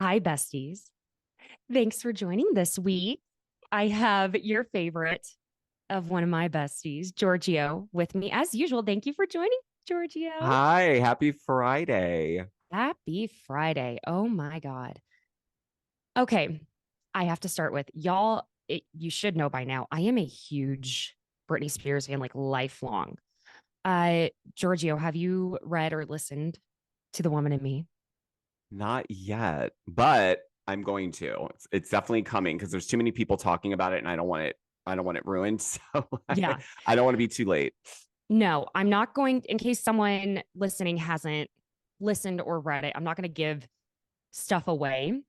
Hi, besties. Thanks for joining this week. I have your favorite of one of my besties, Georgio, with me as usual. Thank you for joining, Georgio. Hi, happy Friday. Happy Friday. Oh my God. Okay. I have to start with y'all. You should know by now, I am a huge Britney Spears fan, like lifelong. Giorgio, have you read or listened to The Woman in Me? Not yet, but I'm going to. It's definitely coming because there's too many people talking about it and I don't want it ruined. So Yeah. I don't want to be too late. No, I'm not going, in case someone listening hasn't listened or read it, I'm not going to give stuff away.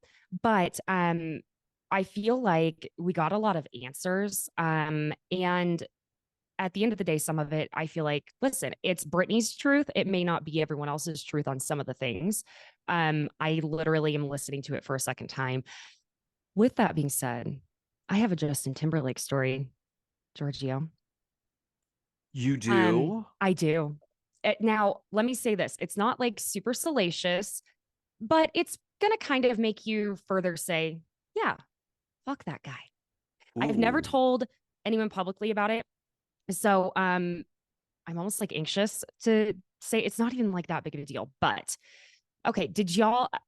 But I feel like we got a lot of answers. And at the end of the day, some of it, I feel like, listen, it's Britney's truth. It may not be everyone else's truth on some of the things. I literally am listening to it for a second time. With that being said, I have a Justin Timberlake story, Giorgio. You do? I do. Now, let me say this. It's not like super salacious, but it's going to kind of make you further say, yeah, fuck that guy. I've never Ooh. told anyone publicly about it. So I'm almost like anxious to say it's not even like that big of a deal. But okay, did y'all, I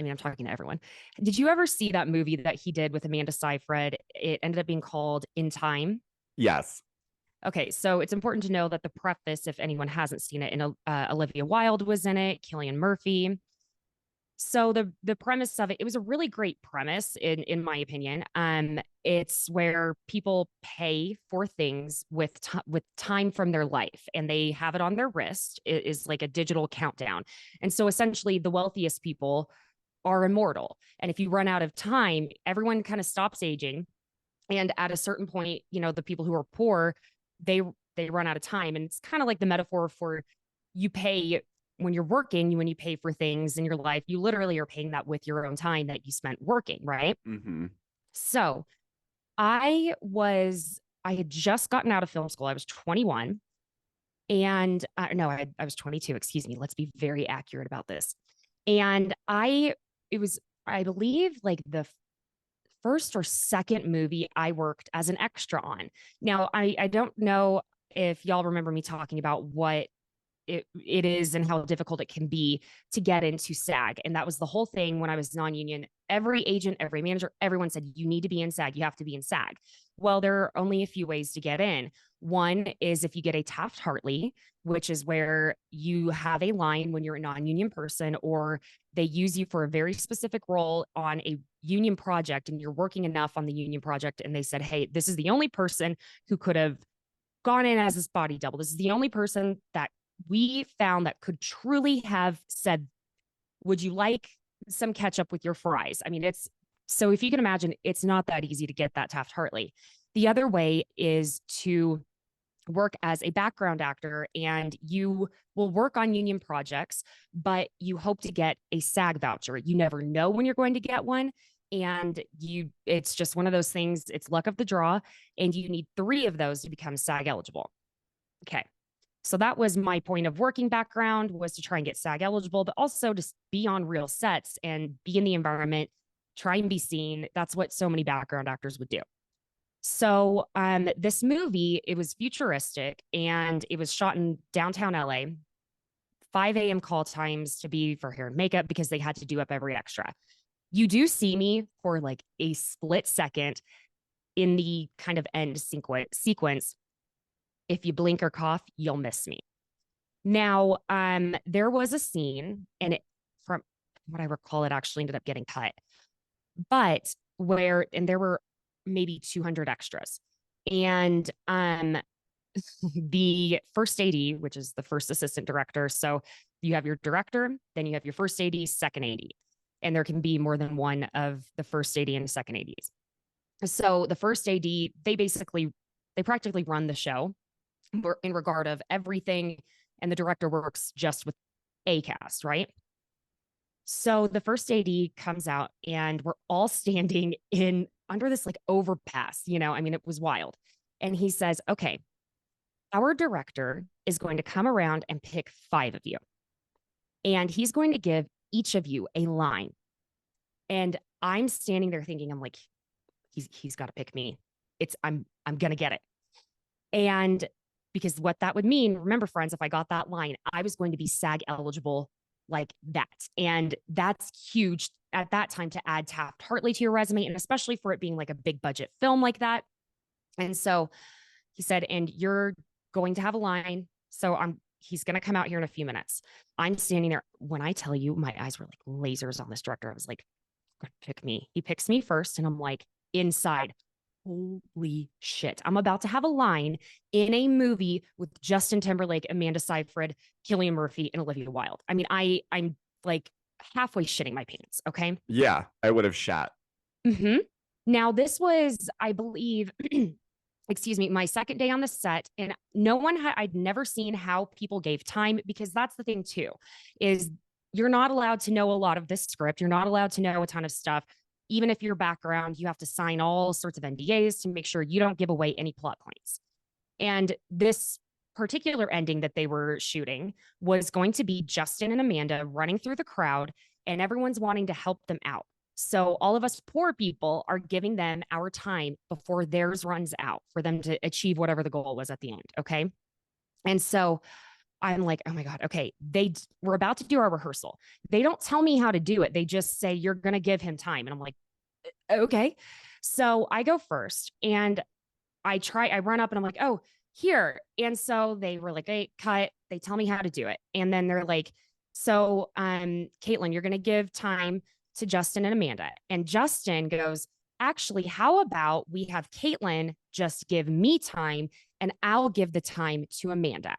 mean, I'm talking to everyone. Did you ever see that movie that he did with Amanda Seyfried? It ended up being called In Time. Yes. Okay, so it's important to know that the preface, if anyone hasn't seen it, and Olivia Wilde was in it, Cillian Murphy. So the premise of it, it was a really great premise in my opinion. It's where people pay for things with time from their life, and they have it on their wrist. It is like a digital countdown, and so essentially, the wealthiest people are immortal. And if you run out of time, everyone kind of stops aging, and at a certain point, the people who are poor, they they run out of time, and it's kind of like the metaphor for you pay when you're working. When you pay for things in your life, you literally are paying that with your own time that you spent working, right? Mm-hmm. So I had just gotten out of film school. I was 21, and no, I was 22, excuse me. Let's be very accurate about this. And it was, I believe, like the first or second movie I worked as an extra on. Now, I don't know if y'all remember me talking about what it is and how difficult it can be to get into SAG. And that was the whole thing when I was non-union. Every agent, every manager, everyone said, you need to be in SAG. You have to be in SAG. Well, there are only a few ways to get in. One is if you get a Taft-Hartley, which is where you have a line when you're a non-union person, or they use you for a very specific role on a union project and you're working enough on the union project. And they said, hey, this is the only person who could have gone in as this body double. This is the only person that we found that could truly have said, would you like some ketchup with your fries? I mean, it's so if you can imagine, it's not that easy to get that Taft Hartley. The other way is to work as a background actor, and you will work on union projects, but you hope to get a SAG voucher. You never know when you're going to get one. And it's just one of those things, it's luck of the draw. And you need three of those to become SAG eligible. Okay. So that was my point of working background, was to try and get SAG eligible, but also to be on real sets and be in the environment, try and be seen. That's what so many background actors would do. So this movie, it was futuristic and it was shot in downtown LA, 5 a.m. call times to be for hair and makeup because they had to do up every extra. You do see me for like a split second in the kind of end sequence. If you blink or cough, you'll miss me. Now, there was a scene, and it, from what I recall, it actually ended up getting cut, but and there were maybe 200 extras. And the first AD, which is the first assistant director. So you have your director, then you have your first AD, second AD. And there can be more than one of the first AD and second ADs. So the first AD, they practically run the show in regard of everything, and the director works just with a cast, right? So the first AD comes out, and we're all standing in under this like overpass, I mean, it was wild. And he says, okay, our director is going to come around and pick five of you, and he's going to give each of you a line. And I'm standing there thinking, I'm like, he's got to pick me. I'm gonna get it. And because what that would mean, remember, friends, if I got that line, I was going to be SAG eligible like that. And that's huge at that time to add Taft-Hartley to your resume, and especially for it being like a big budget film like that. And so he said, and you're going to have a line. So he's going to come out here in a few minutes. I'm standing there. When I tell you, my eyes were like lasers on this director. I was like, pick me. He picks me first. And I'm like, inside, holy shit. I'm about to have a line in a movie with Justin Timberlake, Amanda Seyfried, Cillian Murphy, and Olivia Wilde. I mean, I'm like halfway shitting my pants. Okay. Yeah, I would have shat. Mm-hmm. Now, this was, I believe, excuse me, my second day on the set, and I'd never seen how people gave time, because that's the thing too, is you're not allowed to know a lot of this script. You're not allowed to know a ton of stuff. Even if your background, you have to sign all sorts of NDAs to make sure you don't give away any plot points. And this particular ending that they were shooting was going to be Justin and Amanda running through the crowd, and everyone's wanting to help them out. So all of us poor people are giving them our time before theirs runs out for them to achieve whatever the goal was at the end. Okay. And so I'm like, oh my God, okay. We're about to do our rehearsal. They don't tell me how to do it. They just say, you're going to give him time. And I'm like, okay. So I go first and I run up and I'm like, oh, here. And so they were like, hey, cut. They tell me how to do it. And then they're like, so, Caitlin, you're going to give time to Justin and Amanda. And Justin goes, actually, how about we have Caitlin just give me time and I'll give the time to Amanda.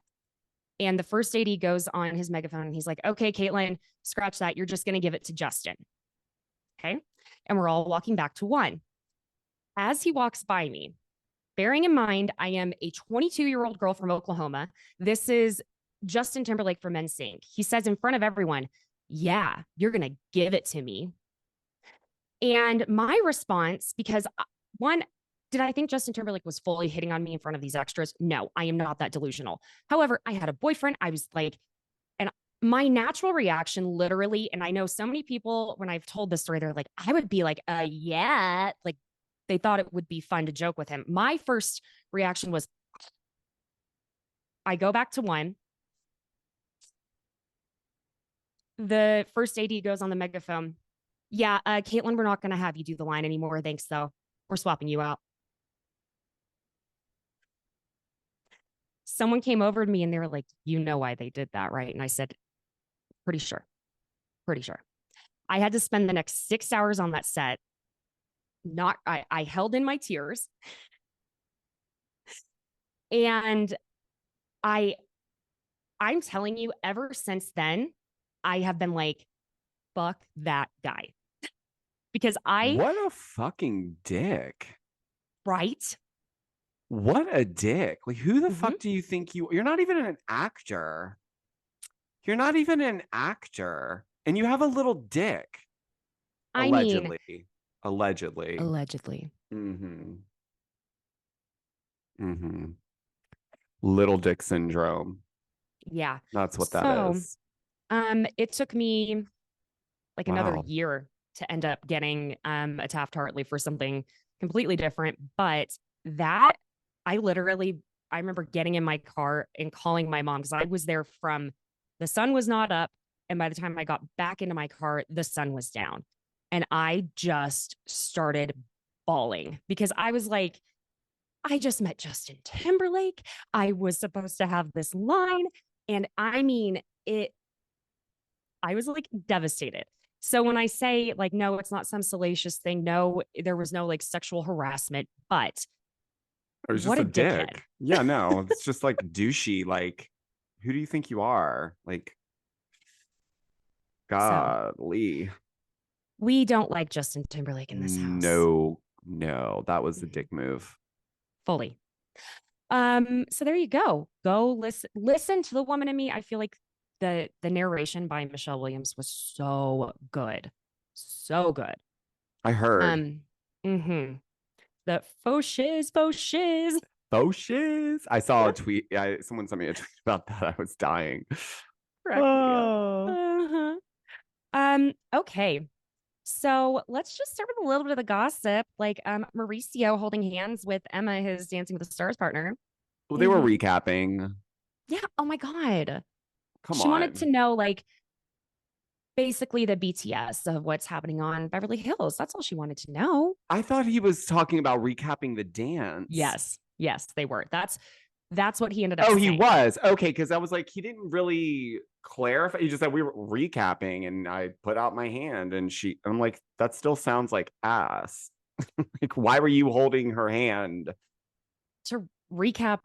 And the first AD goes on his megaphone and he's like, okay, Caitlin, scratch that. You're just going to give it to Justin. Okay. And we're all walking back to one. As he walks by me, bearing in mind, I am a 22-year-old girl from Oklahoma. This is Justin Timberlake from NSYNC. He says in front of everyone, yeah, you're going to give it to me. And my response, because one, did I think Justin Timberlake was fully hitting on me in front of these extras? No, I am not that delusional. However, I had a boyfriend. I was like, and my natural reaction literally, and I know so many people, when I've told this story, they're like, I would be like, yeah, like they thought it would be fun to joke with him. My first reaction was, I go back to one. The first AD goes on the megaphone. Yeah, Caitlin, we're not going to have you do the line anymore. Thanks, though. We're swapping you out. Someone came over to me and they were like, you know why they did that, right? And I said, pretty sure. Pretty sure. I had to spend the next 6 hours on that set. I held in my tears. And I'm telling you, ever since then, I have been like, fuck that guy. Because What a fucking dick. Right? What a dick. Like, who the Mm-hmm. fuck do you think you're not even an actor. You're not even an actor. And you have a little dick. I Allegedly. mean, Allegedly. allegedly. Mm-hmm. Mm-hmm. Little dick syndrome. Yeah. That's what that is. It took me like another Wow. year to end up getting a Taft-Hartley for something completely different. But that I remember getting in my car and calling my mom, because I was there from the sun was not up. And by the time I got back into my car, the sun was down. And I just started bawling because I was like, I just met Justin Timberlake. I was supposed to have this line. And I mean, I was like devastated. So when I say like, no, it's not some salacious thing. No, there was no like sexual harassment, but Or it's what just a a dickhead. dick. Yeah, no, it's just like douchey. Like, who do you think you are? Like, So godly. we don't like Justin Timberlake in this house. No, that was the Mhm. dick move. Fully. So there you go. Go listen to The Woman in Me. I feel like the narration by Michelle Williams was so good. So good. I heard. Mm-hmm. The faux shiz, faux shiz. Oh shiz. I saw a tweet. Someone sent me a tweet about that. I was dying. Crack me up. Oh. Uh-huh. Okay. So let's just start with a little bit of the gossip. Like Mauricio holding hands with Emma, his Dancing with the Stars partner. Well, they were Hmm. recapping. Yeah. Oh my God. Come She wanted to on. know, like, basically the BTS of what's happening on Beverly Hills. That's all she wanted to know. I thought he was talking about recapping the dance. Yes. Yes, they were. That's what he ended up Oh, he saying. was. Okay, because I was like, he didn't really clarify. He just said we were recapping and I put out my hand and I'm like, that still sounds like ass. Like, why were you holding her hand? To recap,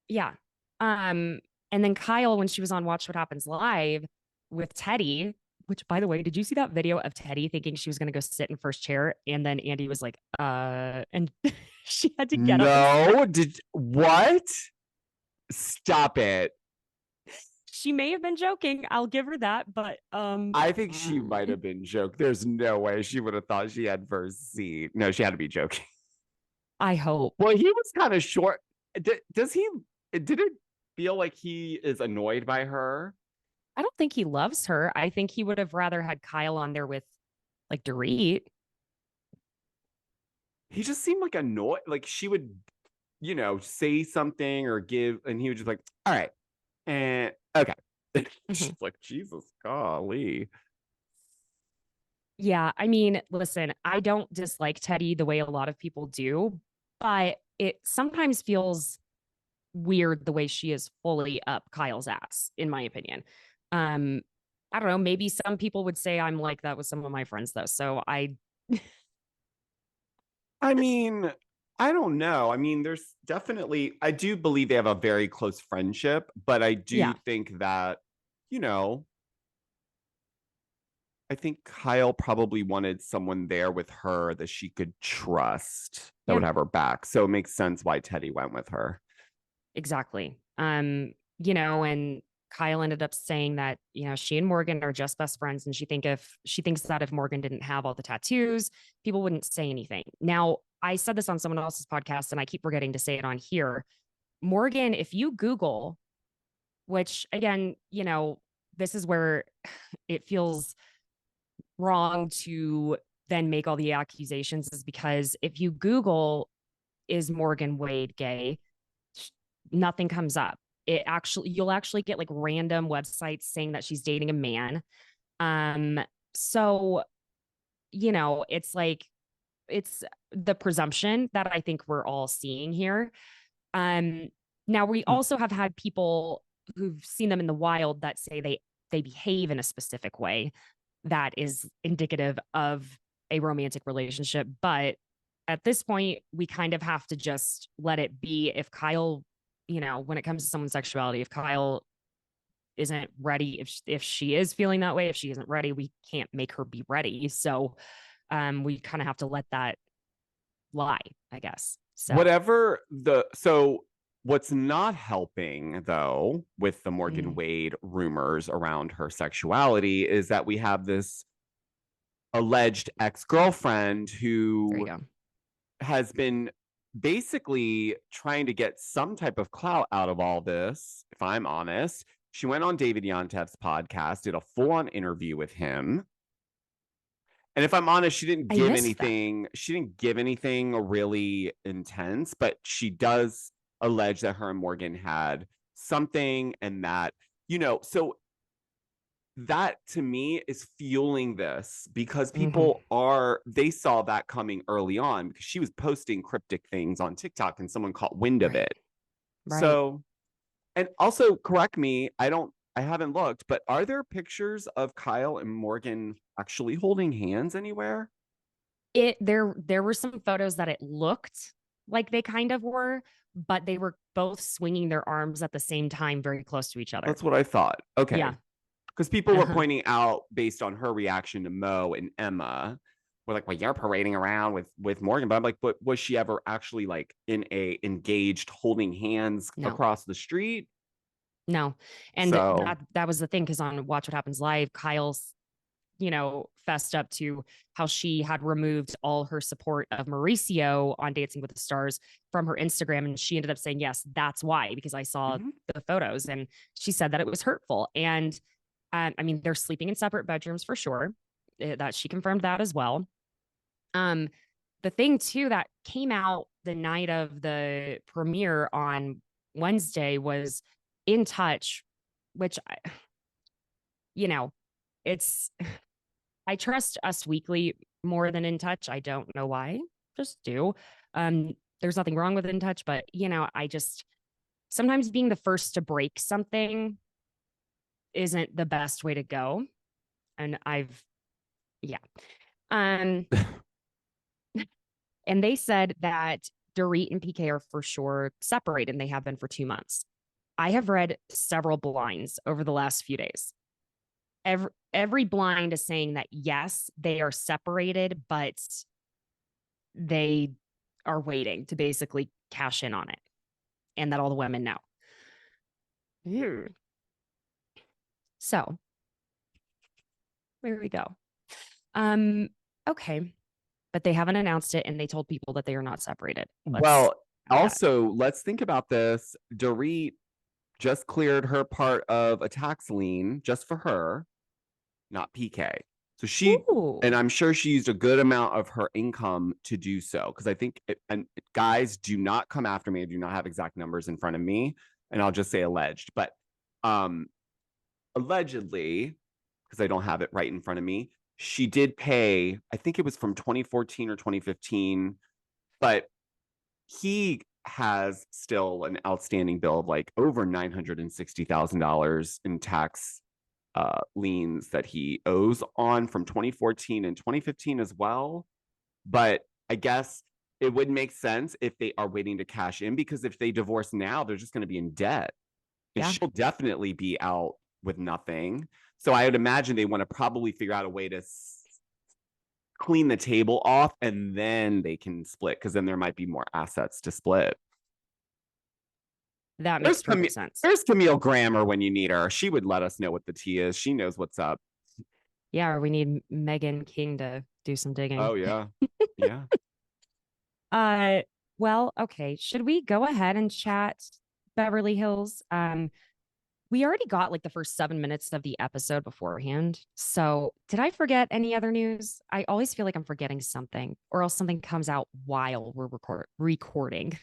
yeah. And then Kyle, when she was on Watch What Happens Live with Teddy, which by the way, did you see that video of Teddy thinking she was gonna go sit in first chair? And then Andy was like, and she had to get up and sit. No, did what? Stop it. She may have been joking. I'll give her that, but I think she might have been joking. There's no way she would have thought she had first seat. No, she had to be joking. I hope. Well, he was kind of short. Does he? Did it feel like he is annoyed by her? I don't think he loves her. I think he would have rather had Kyle on there with like Dorit. He just seemed like annoyed. Like she would, say something or give, and he was just like, "All right, and okay." She's Mhm. like, "Jesus, golly." Yeah, I mean, listen, I don't dislike Teddy the way a lot of people do, but it sometimes feels weird the way she is fully up Kyle's ass, in my opinion. Um, I don't know, maybe some people would say I'm like that with some of my friends though. So I I mean, I don't know. I mean, there's definitely. I do believe they have a very close friendship, but I do yeah, think that, you know, I think Kyle probably wanted someone there with her that she could trust that yeah, would have her back. So it makes sense why Teddy went with her. exactly. And Kyle ended up saying that, she and Morgan are just best friends. And she thinks that if Morgan didn't have all the tattoos, people wouldn't say anything. Now, I said this on someone else's podcast, and I keep forgetting to say it on here. Morgan, if you Google, which again, this is where it feels wrong to then make all the accusations, is because if you Google, is Morgan Wade gay? Nothing comes up. You'll actually get like random websites saying that she's dating a man. Um, so, it's like, it's the presumption that I think we're all seeing here. Um, Now we also have had people who've seen them in the wild that say they behave in a specific way that is indicative of a romantic relationship. But at this point, we kind of have to just let it be. If Kyle, when it comes to someone's sexuality, if Kyle isn't ready, if she is feeling that way, if she isn't ready, we can't make her be ready. So we kind of have to let that lie, I guess. So Whatever the so what's not helping though with the Morgan mm, Wade rumors around her sexuality is that we have this alleged ex-girlfriend there you who go. has been basically trying to get some type of clout out of all this, if I'm honest. She went on David Yontef's podcast, did a full-on interview with him. And if I'm honest, I missed that. she didn't give anything really intense, but she does allege that her and Morgan had something and that, so that to me is fueling this because Hmm. they saw that coming early on because she was posting cryptic things on TikTok and someone caught wind of Right. it. Right. So, and also correct me, I haven't looked, but are there pictures of Kyle and Morgan actually holding hands anywhere? There were some photos that it looked like they kind of were, but they were both swinging their arms at the same time very close to each other. That's what I thought. Okay. Yeah. Because people were Uh-huh. pointing out based on her reaction to Mo and Emma, we're like, well, you're parading around with Morgan. But I'm like, but was she ever actually like in a engaged holding hands No. across the street? No. And So that was the thing, because on Watch What Happens Live, Kyle's, fessed up to how she had removed all her support of Mauricio on Dancing with the Stars from her Instagram. And she ended up saying, yes, that's why, because I saw mhm. the photos. And she said that it was hurtful. And I mean, they're sleeping in separate bedrooms for sure. that she confirmed that as well. The thing too that came out the night of the premiere on Wednesday was In Touch, which you know, it's I trust Us Weekly more than In Touch. I don't know why. Just do. There's nothing wrong with In Touch, but I just sometimes being the first to break something isn't the best way to go. And yeah. Um, and they said that Dorit and PK are for sure separated, and they have been for 2 months. I have read several blinds over the last few days. Every blind is saying that yes, they are separated, but they are waiting to basically cash in on it, and that all the women know. So there we go. Okay. But they haven't announced it, and they told people that they are not separated. Let's think about this. Dorit just cleared her part of a tax lien just for her, not PK. So and I'm sure she used a good amount of her income to do so. Because I think, and guys, do not come after me. I do not have exact numbers in front of me, and I'll just say alleged. But allegedly, because I don't have it right in front of me, she did pay, I think it was from 2014 or 2015, but he has still an outstanding bill of like over $960,000 in tax liens that he owes on from 2014 and 2015 as well. But I guess it would make sense if they are waiting to cash in, because if they divorce now, they're just going to be in debt. And she'll definitely be out with nothing. So I would imagine they want to probably figure out a way to clean the table off, and then they can split, because then there might be more assets to split. That makes perfect sense. There's Camille Grammer when you need her. She would let us know what the tea is. She knows what's up. Yeah, or we need Megan King to do some digging. Oh, yeah. Yeah. Well, okay. Should we go ahead and chat Beverly Hills? We already got like the first 7 minutes of the episode beforehand. So did I forget any other news? I always feel like I'm forgetting something, or else something comes out while we're recording.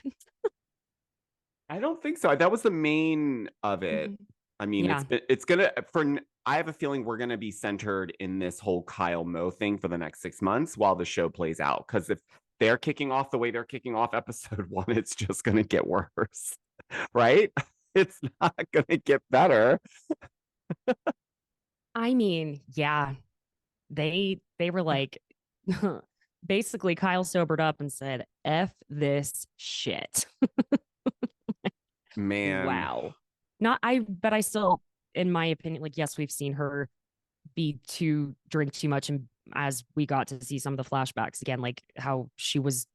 I don't think so. That was the main of it. I mean, I have a feeling we're gonna be centered in this whole Kyle Mo thing for the next 6 months while the show plays out. Because if they're kicking off the way they're kicking off episode 1, it's just gonna get worse, right? It's not gonna get better. I mean, yeah, they were like, basically, Kyle sobered up and said, "F this shit." Man, wow. But I still, in my opinion, like, yes, we've seen her drink too much, and as we got to see some of the flashbacks again, like how she was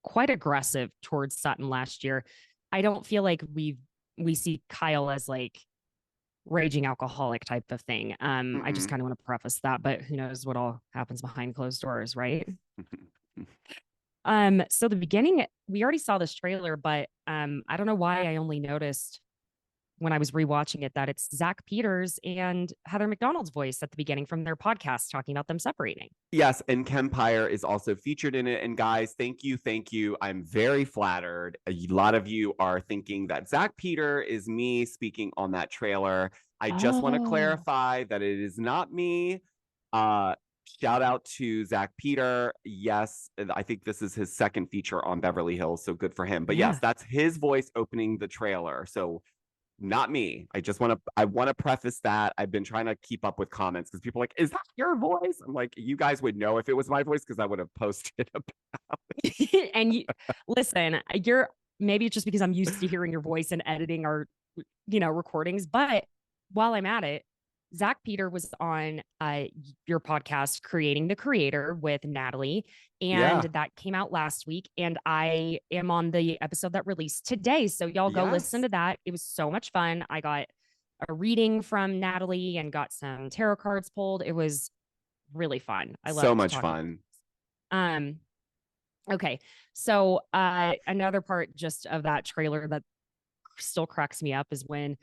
quite aggressive towards Sutton last year. I don't feel like we see Kyle as like raging alcoholic type of thing. I just kind of want to preface that, but who knows what all happens behind closed doors, right? So the beginning, we already saw this trailer, but I don't know why I only noticed when I was rewatching it that it's Zach Peters and Heather McDonald's voice at the beginning from their podcast talking about them separating. Yes, and Kempire is also featured in it. And guys, thank you. I'm very flattered. A lot of you are thinking that Zach Peter is me speaking on that trailer. I just want to clarify that it is not me. Shout out to Zach Peter. Yes, I think this is his second feature on Beverly Hills, so good for him. But yes, that's his voice opening the trailer. So not me. I want to preface that. I've been trying to keep up with comments because people are like, is that your voice? I'm like, you guys would know if it was my voice because I would have posted about it. And listen, maybe it's just because I'm used to hearing your voice and editing our, recordings. But while I'm at it, Zach Peter was on your podcast, Creating the Creator, with Natalie, and that came out last week. And I am on the episode that released today. So y'all go listen to that. It was so much fun. I got a reading from Natalie and got some tarot cards pulled. It was really fun. I love so much fun. Okay. So another part just of that trailer that still cracks me up is when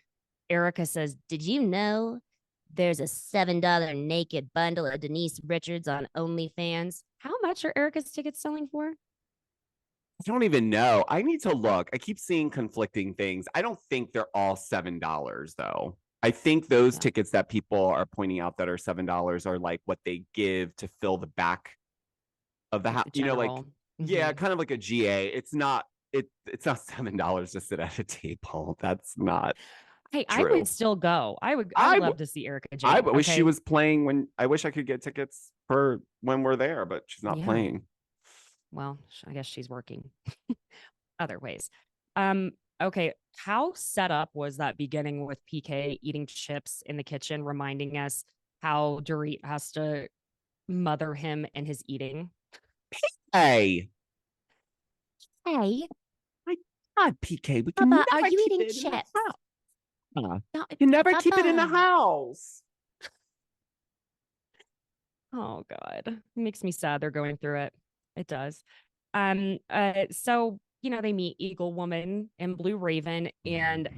Erica says, "Did you know There's a $7 naked bundle of Denise Richards on OnlyFans. How much are Erica's tickets selling for? I don't even know. I need to look. I keep seeing conflicting things. I don't think they're all $7 though. I think those Yeah, tickets that people are pointing out that are $7 are like what they give to fill the back of the like house. the Like general. yeah, Mm-hmm. kind of like a GA. It's not $7 to sit at a table. That's not Hey, I would true. still go. I would I love to see Erica I Jane. wish she Okay. was playing when I wish I could get tickets for when we're there, but she's not Yeah. playing. Well, I guess she's working other ways. Um, okay. How set up was that beginning with PK eating chips in the kitchen, reminding us how Dorit has to mother him and his eating? Hey, Hey, my God, PK, we can Papa, are never you keep eating it in the chips? house. No, You never keep it in the Papa. house. Oh God. It makes me sad they're going through it. It does. So they meet Eagle Woman and Blue Raven, and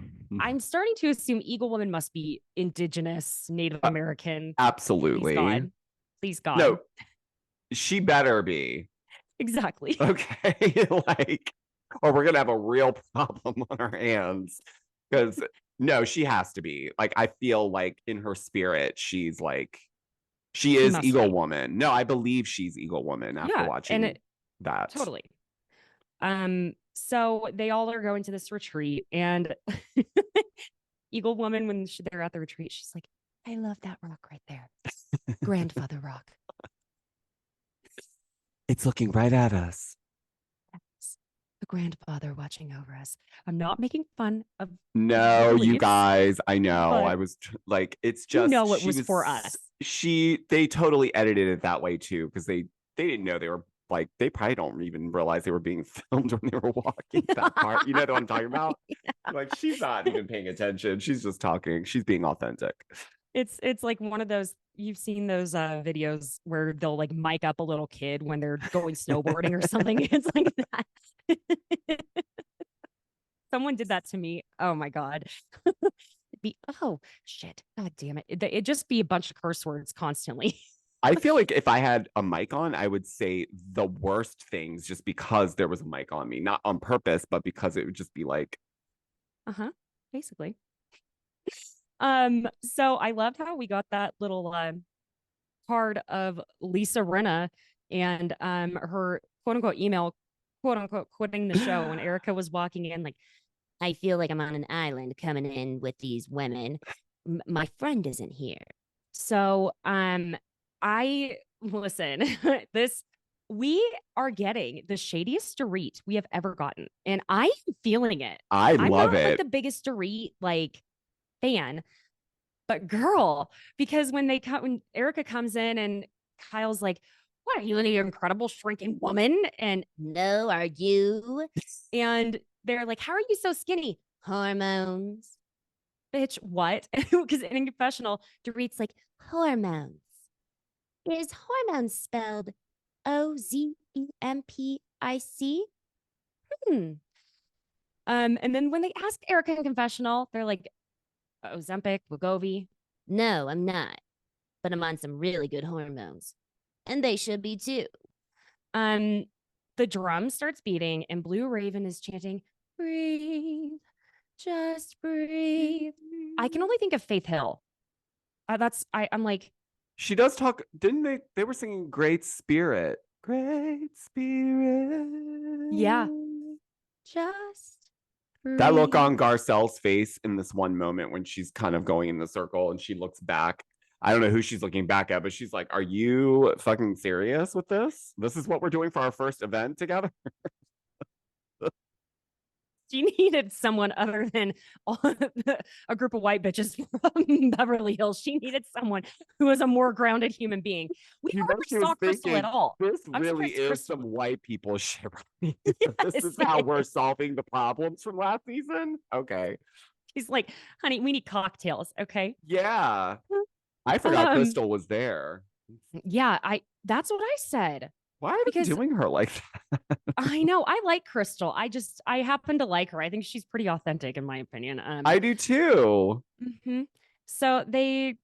I'm starting to assume Eagle Woman must be indigenous, Native Uh, American. Please absolutely. God. Please God. No, she better be. Exactly. Okay. Like, or we're gonna have a real problem on our hands. Because no, she has to be. Like, I feel like in her spirit, she's like she She is must Eagle be. Woman. No, I believe she's Eagle Woman after Yeah. And watching it that. totally. So they all are going to this retreat, and Eagle Woman, when they're at the retreat, she's like, I love that rock right there. Grandfather rock. It's looking right at us. The grandfather watching over us. I'm not making fun of her No, you beliefs, guys, I know. I but was like, it's you just know it was for us. they totally edited it that way too because they didn't know they were like they probably don't even realize they were being filmed when they were walking that part. You know what I'm talking about? Like she's not even paying attention. She's just talking. She's being authentic. It's like one of those, you've seen those videos where they'll like mic up a little kid when they're going snowboarding or something. It's like that. Someone did that to me. Oh my God. It'd be, oh shit. God damn it. It'd just be a bunch of curse words constantly. I feel like if I had a mic on, I would say the worst things just because there was a mic on me, not on purpose, but because it would just be like, Uh-huh. Basically. So I loved how we got that little card of Lisa Rinna and her quote unquote email, quote unquote, quitting the show when Erica was walking in, like, I feel like I'm on an island coming in with these women. My friend isn't here. So I listen, this we are getting the shadiest Dorit we have ever gotten. And I'm feeling it. I I'm love not like it. the biggest Dorit like fan, but girl, because when Erica comes in and Kyle's like, what are you, an incredible shrinking woman? And no, are you? And they're like, how are you so skinny? Hormones. Bitch, what? Because in a confessional, Dorit's like, hormones. Is hormones spelled Ozempic? Hmm. And then when they ask Erica in confessional, they're like, Ozempic, Wegovy. No, I'm not, but I'm on some really good hormones. And they should be too. Um, the drum starts beating, and Blue Raven is chanting, breathe, just breathe. I can only think of Faith Hill. I'm like, She does talk, didn't they? They were singing Great Spirit. Great Spirit. yeah, just That look breathe. on Garcelle's face in this one moment when she's kind of going in the circle and she looks back. I don't know who she's looking back at, but she's like, are you fucking serious with this? This is what we're doing for our first event together? She needed someone other than a group of white bitches from Beverly Hills. She needed someone who was a more grounded human being. We You know, hardly she was saw Crystal at thinking, all. this I'm really surprised is Crystal. some white people shit. Right? This Yes, is how we're solving the problems from last season. Okay. he's like, honey, we need cocktails. Okay. Yeah. I forgot Um, Crystal was there. yeah, that's what I said. Why are they Because doing her like that? I know I like Crystal. I happen to like her. I think she's pretty authentic in my opinion. I do too. Mhm. So they,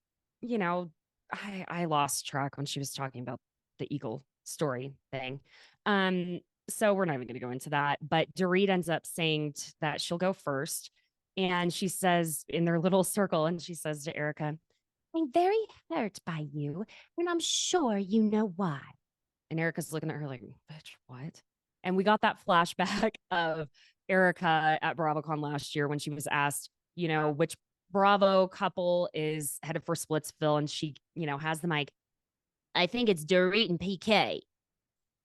you know, I lost track when she was talking about the eagle story thing. Um, so we're not even going to go into that. But Dorit ends up saying that she'll go first. And she says in their little circle, and she says to Erica, I'm very hurt by you, and I'm sure you know why. And Erica's looking at her like, bitch, what? And we got that flashback of Erica at BravoCon last year when she was asked, which Bravo couple is headed for Splitsville. And she, has the mic. I think it's Dorit and PK.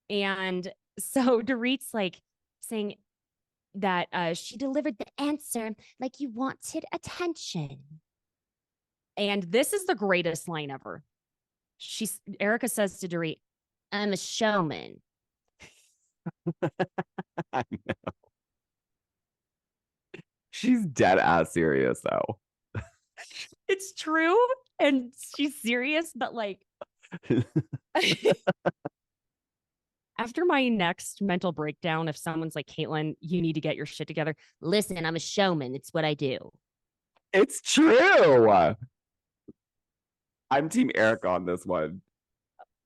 And so Dorit's like saying that she delivered the answer like you wanted attention. And this is the greatest line ever. Erica says to Dorit, I'm a showman. I know. She's dead ass serious though. It's true. And she's serious, but like after my next mental breakdown, if someone's like, Caitlin, you need to get your shit together. Listen, I'm a showman. It's what I do. It's true. I'm Team Erica on this one.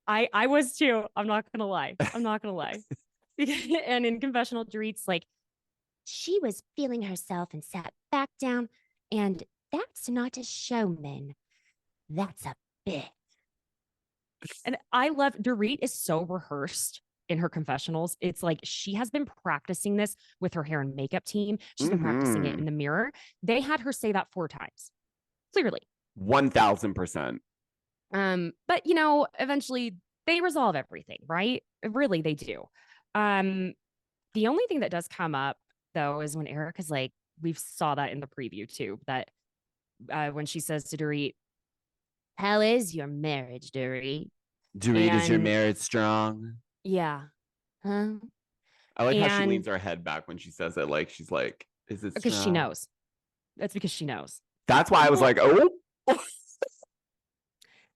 I was too. I'm not gonna lie. And in confessional, Dorit's like, she was feeling herself and sat back down. And that's not a showman. That's a bitch. And I love Dorit is so rehearsed in her confessionals. It's like she has been practicing this with her hair and makeup team. She's been practicing it in the mirror. They had her say that 4 times. Clearly. 1000%. But eventually they resolve everything, right? Really, they do. The only thing that does come up though is when Erica's like, we saw that in the preview too, that when she says to Dorit, how is your marriage, Dorit? Dorit, is your marriage strong? Yeah. Huh? I like how she leans her head back when she says it. Like, she's like, is it strong? Because she knows. That's because she knows. That's why I was like, oh.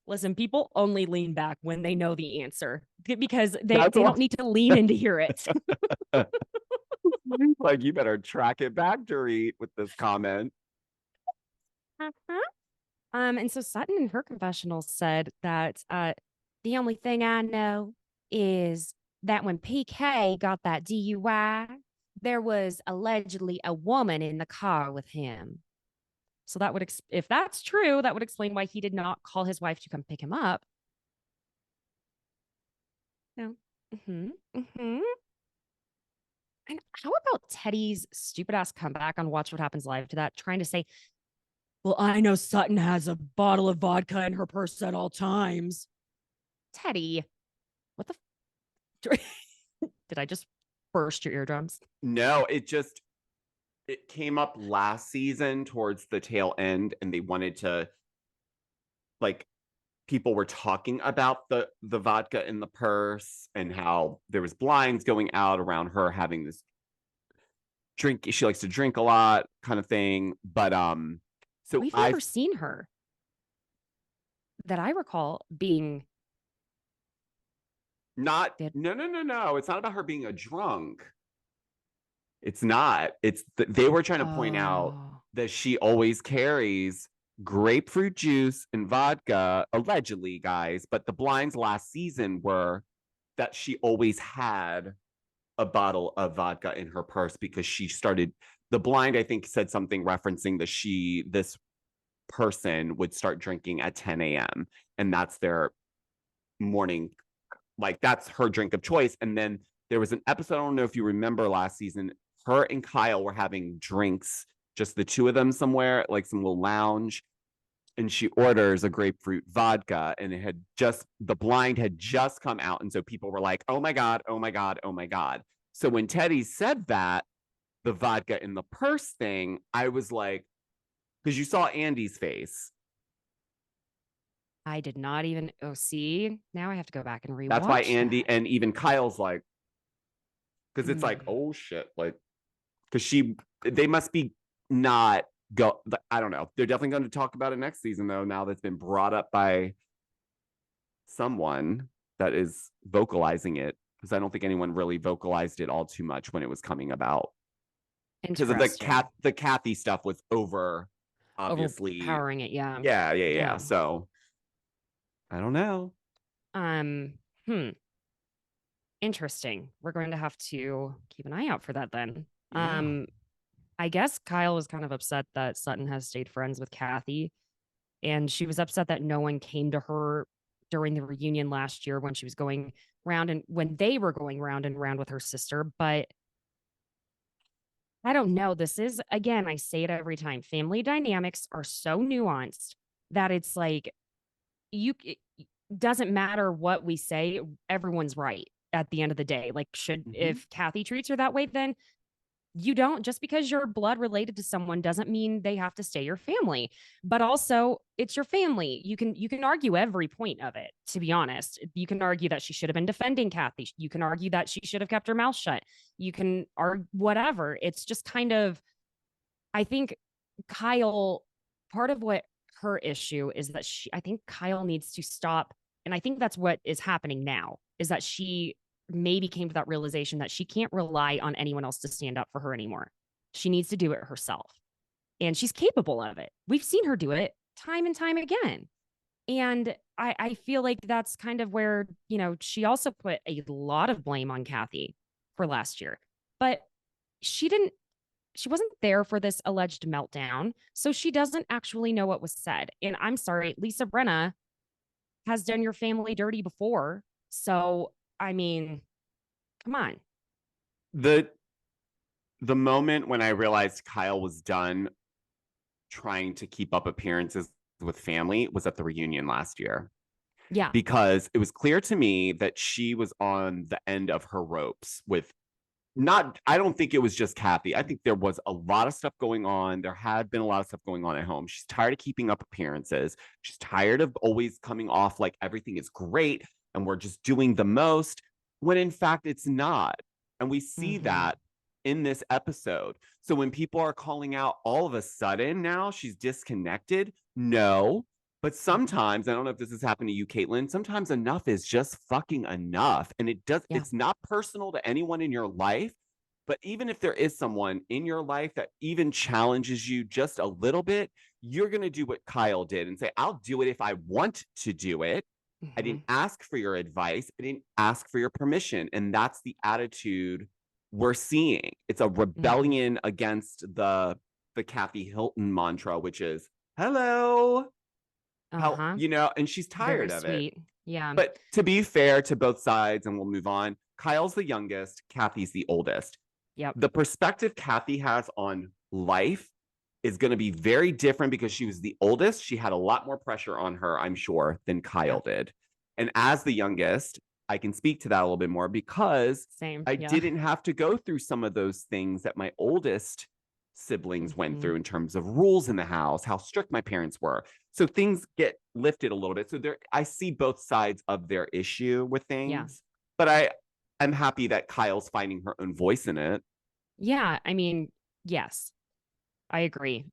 Listen, people only lean back when they know the answer because they don't need to lean in to hear it. Like, you better track it back, Dorit, with this comment. And so Sutton in her confessional said that the only thing I know is that when PK got that DUI, there was allegedly a woman in the car with him. So that would, if that's true, that would explain why he did not call his wife to come pick him up. No. And how about Teddy's stupid ass comeback on Watch What Happens Live to that, trying to say, well, I know Sutton has a bottle of vodka in her purse at all times. Teddy, what the did I just burst your eardrums? No, it came up last season towards the tail end, and they wanted to, like, people were talking about the vodka in the purse and how there was blinds going out around her having this drink. She likes to drink a lot kind of thing. But so we've never seen her that I recall being not no. It's not about her being a drunk. It's not. It's they were trying to point out that she always carries grapefruit juice and vodka, allegedly, guys. But the blinds last season were that she always had a bottle of vodka in her purse because she started. The blind, I think, said something referencing that this person would start drinking at 10 a.m. and that's their morning, like that's her drink of choice. And then there was an episode, I don't know if you remember last season, her and Kyle were having drinks, just the two of them somewhere, like some little lounge. And she orders a grapefruit vodka, and the blind had just come out. And so people were like, oh my God, oh my God, oh my God. So when Teddy said that, the vodka in the purse thing, I was like, because you saw Andy's face. I did not even, see, now I have to go back and rewatch. That's why Andy and even Kyle's like, because it's like, oh shit, like, because they must be not go. I don't know. They're definitely going to talk about it next season though. Now that's been brought up by someone that is vocalizing it, because I don't think anyone really vocalized it all too much when it was coming about. Because of the Kathy stuff was obviously overpowering it. Yeah. So I don't know. Um, hmm. Interesting. We're going to have to keep an eye out for that then. Yeah. I guess Kyle was kind of upset that Sutton has stayed friends with Kathy, and she was upset that no one came to her during the reunion last year when she was going round and when they were going round and round with her sister. But I don't know. This is, again, I say it every time. Family dynamics are so nuanced that it's like it doesn't matter what we say, everyone's right at the end of the day. Like, Hmm. if Kathy treats her that way, then you don't, just because you're blood related to someone doesn't mean they have to stay your family. But also, it's your family. You can argue every point of it, to be honest. You can argue that she should have been defending Kathy. You can argue that she should have kept her mouth shut. You can argue whatever. It's just kind of, I think Kyle, part of what her issue is that I think Kyle needs to stop. And I think that's what is happening now, is that she maybe came to that realization that she can't rely on anyone else to stand up for her anymore. She needs to do it herself. And she's capable of it. We've seen her do it time and time again. And I feel like that's kind of where, she also put a lot of blame on Kathy for last year. But she didn't she wasn't there for this alleged meltdown, so she doesn't actually know what was said. And I'm sorry, Lisa Brenna has done your family dirty before. So, I mean, come on. The the moment when I realized Kyle was done trying to keep up appearances with family was at the reunion last year. Yeah. Because it was clear to me that she was on the end of her ropes with not, I don't think it was just Kathy. I think there was a lot of stuff going on. There had been a lot of stuff going on at home. She's tired of keeping up appearances. She's tired of always coming off like everything is great and we're just doing the most, when in fact it's not. And we see Mm-hmm. that in this episode. So when people are calling out all of a sudden now she's disconnected, no. But Mm-hmm. sometimes, I don't know if this has happened to you, Caitlin, sometimes enough is just fucking enough. And Yeah. it's not personal to anyone in your life. But even if there is someone in your life that even challenges you just a little bit, you're going to do what Kyle did and say, I'll do it if I want to do it. I Mm-hmm. didn't ask for your advice. I didn't ask for your permission. And that's the attitude we're seeing. It's a Mm-hmm. rebellion against the Kathy Hilton mantra, which is hello, how, Uh-huh. and she's Very tired of it. sweet. Yeah. But to be fair to both sides, and we'll move on, Kyle's the youngest, Kathy's the oldest. Yep. The perspective Kathy has on life is going to be very different because she was the oldest. She had a lot more pressure on her, I'm sure, than Kyle Yep. did. And as the youngest, I can speak to that a little bit more because Same. I Yeah. didn't have to go through some of those things that my oldest siblings went Mm-hmm. through in terms of rules in the house, how strict my parents were. So things get lifted a little bit. So there I see both sides of their issue with Yeah. things, but I'm happy that Kyle's finding her own voice in it. Yeah. I mean, yes, I agree.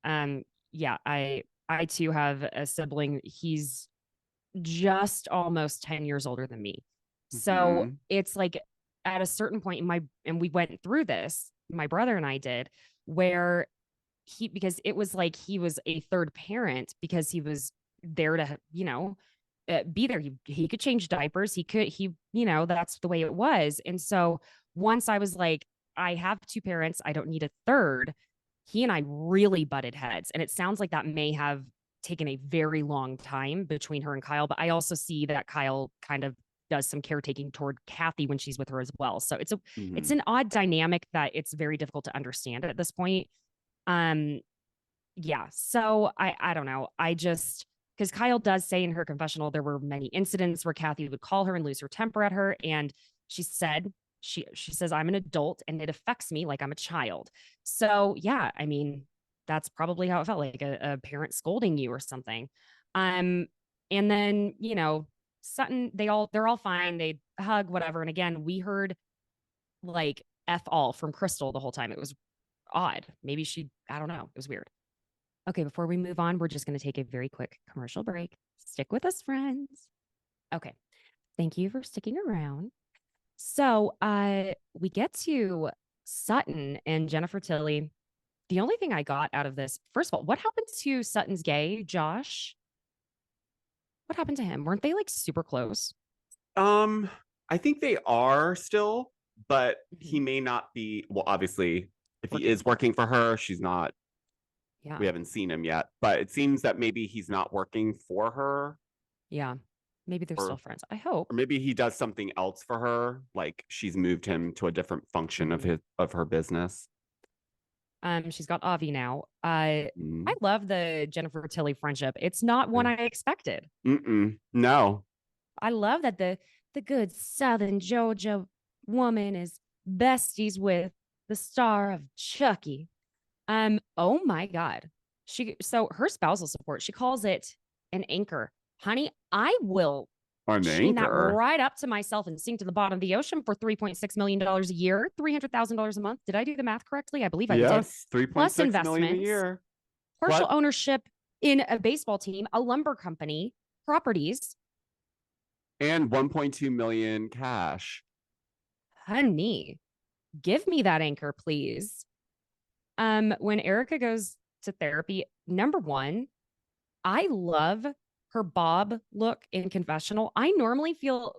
Yeah, I too have a sibling. He's just almost 10 years older than me. So Mm-hmm. it's like at a certain point in and we went through this, my brother and I did, where because it was like he was a third parent because he was there to, be there. He could change diapers. That's the way it was. And so once I was like, I have two parents, I don't need a third, he and I really butted heads. And it sounds like that may have taken a very long time between her and Kyle, but I also see that Kyle kind of does some caretaking toward Kathy when she's with her as well. So it's Mm-hmm. an odd dynamic that it's very difficult to understand at this point. Um yeah, so I don't know. I just because Kyle does say in her confessional there were many incidents where Kathy would call her and lose her temper at her, and she said she says I'm an adult and it affects me like I'm a child. So yeah, I mean that's probably how it felt, like a parent scolding you or something. Um, and then Sutton, they're all fine. They hug whatever, and again we heard like f all from Crystal the whole time. It was odd. Maybe I don't know. It was weird. Okay, before we move on, we're just going to take a very quick commercial break. Stick with us, friends. Okay, thank you for sticking around. So, we get to Sutton and Jennifer Tilly. The only thing I got out of this, first of all, what happened to Sutton's gay, Josh? What happened to him? Weren't they like super close? Um, I think they are still, but Mhm. he may not be. Well, obviously, if he Working. is working for her, she's not. Yeah. We haven't seen him yet, but it seems that maybe he's not working for her, Yeah. Maybe they're still or friends. I hope. or maybe he does something else for her, like she's moved him to a different function of Mhm. her business. She's got Avi now. I Mm. love the Jennifer Tilly friendship. It's not one I expected. Mm-mm. No. I love that the good Southern Georgia woman is besties with the star of Chucky. Oh my God. So her spousal support, she calls it an anchor. Honey, I will An chain that anchor. right up to myself and sink to the bottom of the ocean for $3.6 million a year, $300,000 a month. Did I do the math correctly? I believe I did. Yes, Plus 3.6 million a investments, year. partial What? ownership in a baseball team, a lumber company, properties. And 1.2 million cash. Honey, give me that anchor, please. When Erica goes to therapy, number one, I love her Bob look in confessional. I normally feel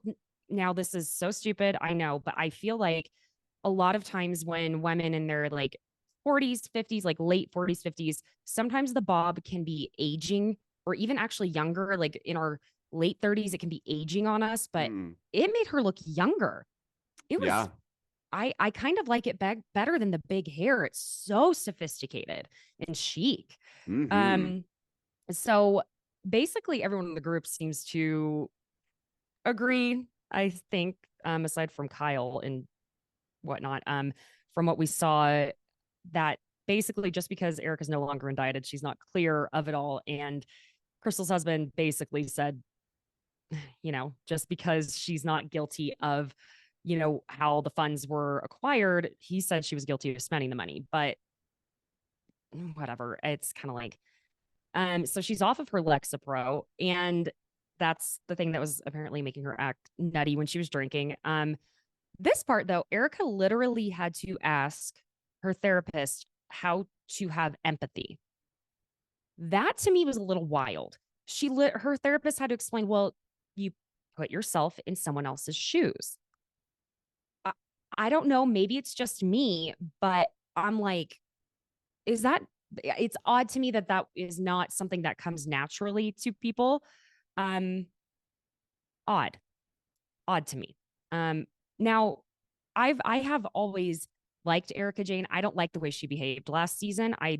now this is so stupid, I know, but I feel like a lot of times when women in their like 40s, 50s, like late 40s, 50s, sometimes the Bob can be aging or even actually younger, like in our late 30s, it can be aging on us, but Mm. it made her look younger. It was Yeah. I kind of like it better than the big hair. It's so sophisticated and chic. Mm-hmm. Um, so basically everyone in the group seems to agree, I think, aside from Kyle and whatnot, from what we saw, that basically just because Erica's no longer indicted, she's not clear of it all. And Crystal's husband basically said, just because she's not guilty of, how the funds were acquired, he said she was guilty of spending the money. But whatever. It's kind of like, so she's off of her Lexapro, and that's the thing that was apparently making her act nutty when she was drinking. This part though, Erica literally had to ask her therapist how to have empathy. That to me was a little wild. Her therapist had to explain, well, you put yourself in someone else's shoes. I, I don't know, maybe it's just me, but I'm like, is that it's odd to me that that is not something that comes naturally to people. Um, odd, odd to me. Now I have always liked Erica Jane. I don't like the way she behaved last season. I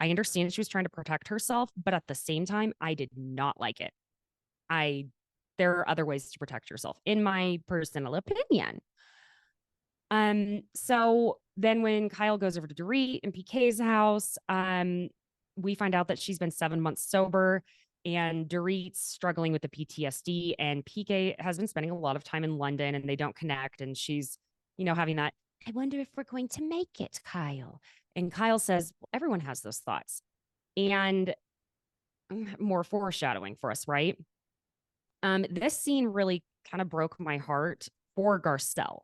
understand she was trying to protect herself, but at the same time, I did not like it. I There are other ways to protect yourself, in my personal opinion. So then when Kyle goes over to Dorit and PK's house, we find out that she's been 7 months sober and Dorit's struggling with the PTSD, and PK has been spending a lot of time in London and they don't connect. And she's, having that, I wonder if we're going to make it, Kyle. And Kyle says, well, everyone has those thoughts. And more foreshadowing for us, right? This scene really kind of broke my heart for Garcelle,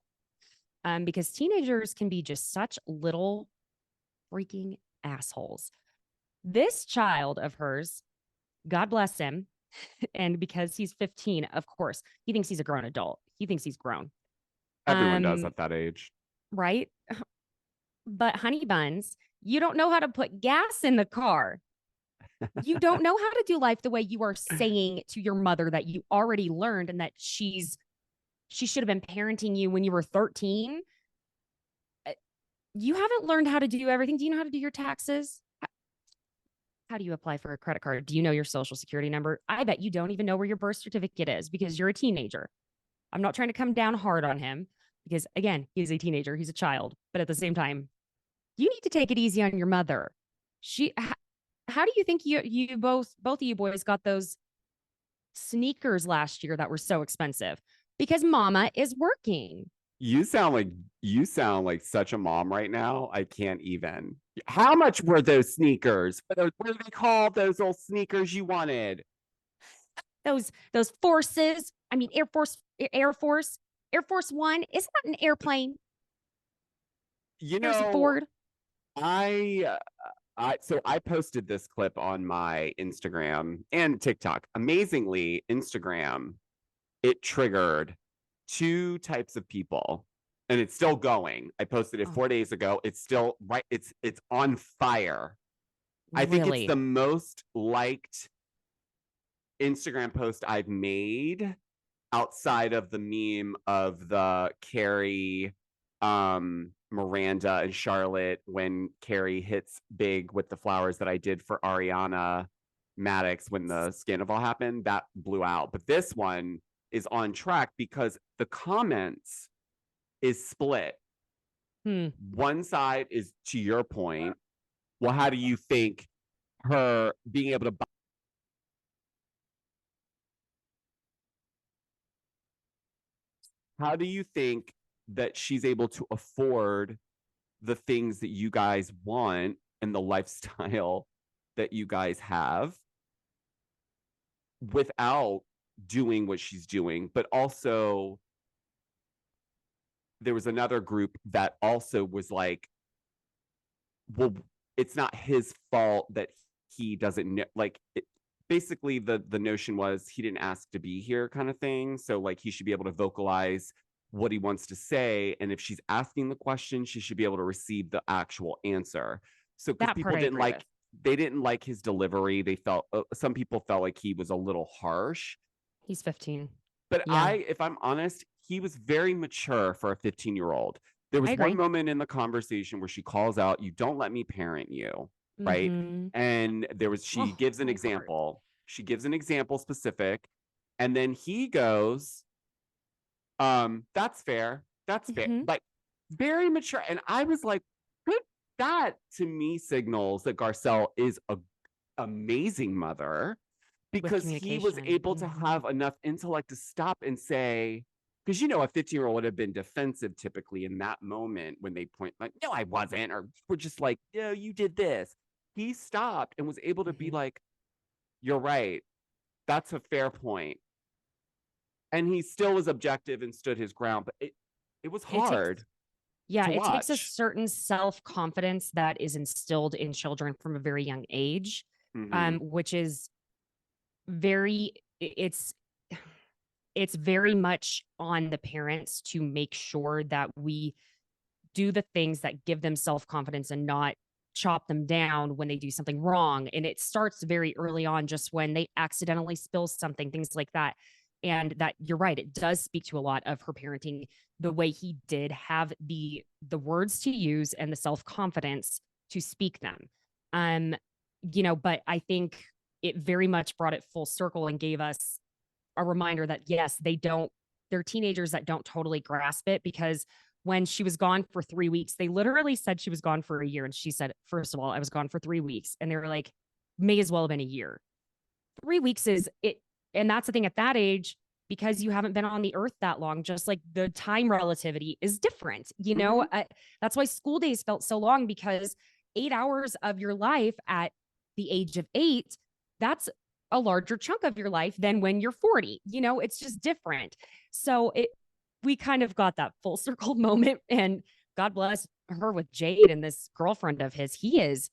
because teenagers can be just such little freaking assholes. This child of hers, God bless him, and because he's 15, of course, he thinks he's a grown adult. He thinks he's grown. Everyone does Um, at that age. right? But honey buns, you don't know how to put gas in the car. You don't know how to do life the way you are saying to your mother that you already learned and that she should have been parenting you when you were 13. You haven't learned how to do everything. Do you know how to do your taxes? How do you apply for a credit card? Do you know your social security number? I bet you don't even know where your birth certificate is because you're a teenager. I'm not trying to come down hard on him because, again, he's a teenager, he's a child. But at the same time, you need to take it easy on your mother. How do you think you both of you boys got those sneakers last year that were so expensive? Because mama is working. You sound like such a mom right now. I can't even. How much were those sneakers? What do they call those old sneakers you wanted? Those forces. I mean, Air Force One. Isn't that an airplane? You Harrison know, Ford. I So I posted this clip on my Instagram and TikTok. Amazingly, Instagram, it triggered two types of people, and it's still going. I posted it Oh, 4 days ago. It's still right. It's on fire. I think it's really? the most liked Instagram post I've made outside of the meme of the Carrie, Miranda and Charlotte when Carrie hits big with the flowers that I did for Ariana Maddox when the scandal happened. That blew out. But this one is on track because the comments is split. Hmm. One side is to your point. Well, how do you think her being able to buy? How do you think that she's able to afford the things that you guys want and the lifestyle that you guys have without doing what she's doing? But also, there was another group that also was like, well, it's not his fault that he doesn't know. Like, basically, the notion was he didn't ask to be here, kind of thing. So, like, he should be able to vocalize what he wants to say, and if she's asking the question, she should be able to receive the actual answer. So, because That part people I didn't agree like, with. they didn't like his delivery. They felt some people felt like he was a little harsh. He's 15. But Yeah, if I'm honest, he was very mature for a 15-year-old. There I was one agree. moment in the conversation where she calls out, "You don't let me parent you," right? Mm-hmm. And she Oh, gives an my heart. example. She gives an example specific, and then he goes, that's fair. That's fair." Mm-hmm. Like, very mature. And I was like, good. That to me signals that Garcelle is a amazing mother With because he was communication. able to Mm-hmm. have enough intellect to stop and say, because you know, a 15-year-old would have been defensive typically in that moment when they point like, no, I wasn't, or we're just like, no, you did this. He stopped and was able to be Mm-hmm. like, you're right. That's a fair point. And he still was objective and stood his ground, but it was It takes, hard yeah, to it takes a watch. certain self-confidence that is instilled in children from a very young age, Mm-hmm. which is very, it's very much on the parents to make sure that we do the things that give them self-confidence and not chop them down when they do something wrong. And it starts very early on, just when they accidentally spill something, things like that. And that, you're right, it does speak to a lot of her parenting, the way he did have the words to use and the self-confidence to speak them. Um, but I think it very much brought it full circle and gave us a reminder that yes, they're teenagers that don't totally grasp it, because when she was gone for 3 weeks, they literally said she was gone for a year. And she said, first of all, I was gone for 3 weeks. And they were like, may as well have been a year. 3 weeks is it. And that's the thing at that age, because you haven't been on the earth that long, just like the time relativity is different. Mm-hmm. That's why school days felt so long, because 8 hours of your life at the age of 8, that's a larger chunk of your life than when you're 40. It's just different. So we kind of got that full circle moment, and God bless her with Jade and this girlfriend of his. He is,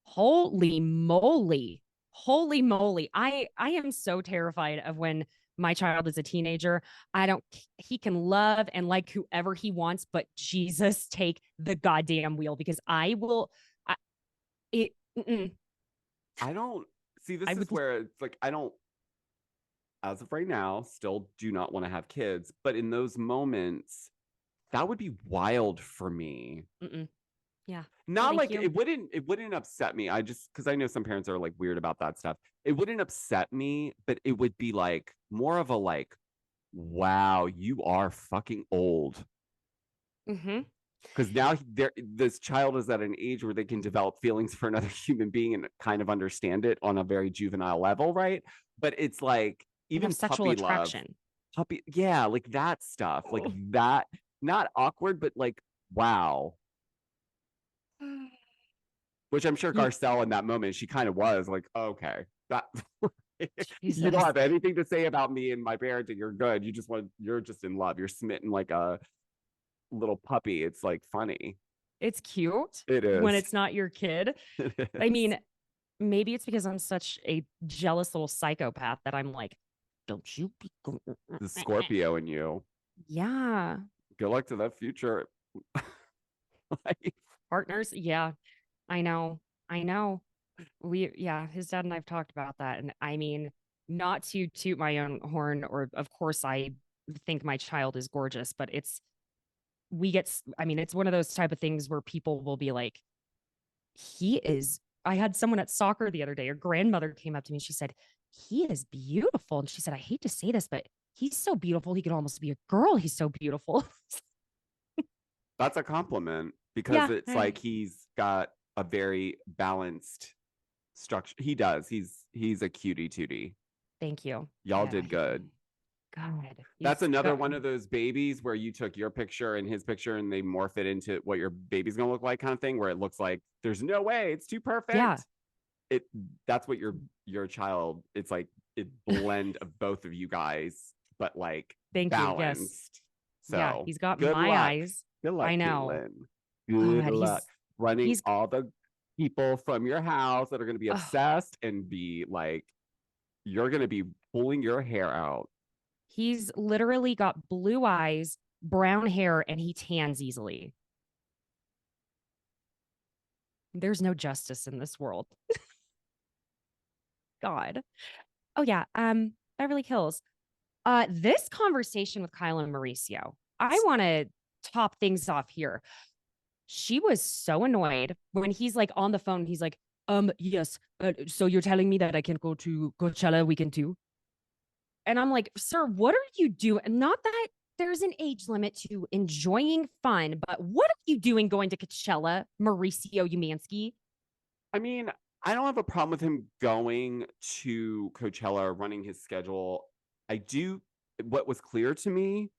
holy moly, holy moly. I am so terrified of when my child is a teenager. I don't He can love and like whoever he wants, but Jesus, take the goddamn wheel, because I will I, it I don't see, I this is would. where it's like, I don't, as of right now, still do not want to have kids. But in those moments, that would be wild for me. Yeah. No, Not thank like, you. it wouldn't upset me. I just, because I know some parents are like weird about that stuff. It wouldn't upset me, but it would be like more of a like, wow, you are fucking old. Mm-hmm. Because now this child is at an age where they can develop feelings for another human being and kind of understand it on a very juvenile level, right? But it's like And have even sexual puppy love, attraction. yeah, like that stuff, like that, not awkward, but like, wow. Which I'm sure Yeah. Garcelle in that moment, she kind of was like, okay, that you don't Jesus. have anything to say about me and my parenting. You're good. You're just in love. You're smitten like a little puppy. It's like funny. It's cute It when is. it's not your kid. It I is. mean, maybe it's because I'm such a jealous little psychopath that I'm like, don't you be The Scorpio in you. yeah, Good luck to that future. Like, partners. Yeah, I know. I know. Yeah, his dad and I've talked about that. And I mean, not to toot my own horn, or of course, I think my child is gorgeous, but I mean, it's one of those type of things where people will be like, he is. I had someone at soccer the other day, her grandmother came up to me and she said, he is beautiful. And she said, I hate to say this, but he's so beautiful. He could almost be a girl. He's so beautiful. that's a compliment because Yeah. it's like he's got a very balanced structure. He does. He's a cutie tootie. Thank you. Y'all Yeah. did good. God. That's He's another got, one of those babies where you took your picture and his picture and they morph it into what your baby's gonna look like, kind of thing, where it looks like there's no way, it's too yeah. perfect. It that's what your child, it's like it blend of both of you guys, but like Thank you. Yes. balanced. Yeah. So He's got good my luck. eyes. Good luck, I know. Caitlin. Good God, luck running he's all the people from your house that are gonna be oh, obsessed and be like, you're gonna be pulling your hair out. he's literally got blue eyes, brown hair, and he tans easily. There's no justice in this world. God. Oh yeah. Beverly Hills. This conversation with Kyle and Mauricio, I want to top things off here. She was so annoyed when he's like on the phone. He's like, yes. So you're telling me that I can go to Coachella weekend too? And I'm like, sir, what are you doing? Not that there's an age limit to enjoying fun, but what are you doing going to Coachella, Mauricio Umansky? I mean, I don't have a problem with him going to Coachella, running his schedule. I do, what was clear to me,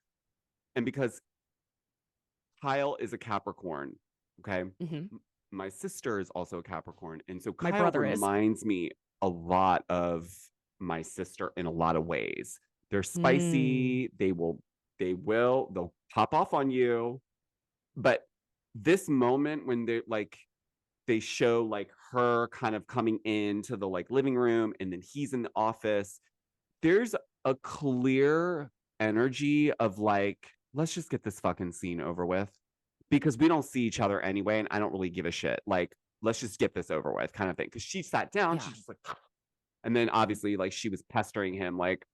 and because Kyle is a Capricorn, okay? Mm-hmm. My sister is also a Capricorn. And so My Kyle brother is. reminds me a lot of my sister in a lot of ways. They're Mm, spicy. They'll pop off on you. But this moment when they're like, they show like her kind of coming into the like living room and then he's in the office, there's a clear energy of like, let's just get this fucking scene over with because we don't see each other anyway and I don't really give a shit, like let's just get this over with, kind of thing. Because she sat down, yeah. she's just like and then obviously like she was pestering him like,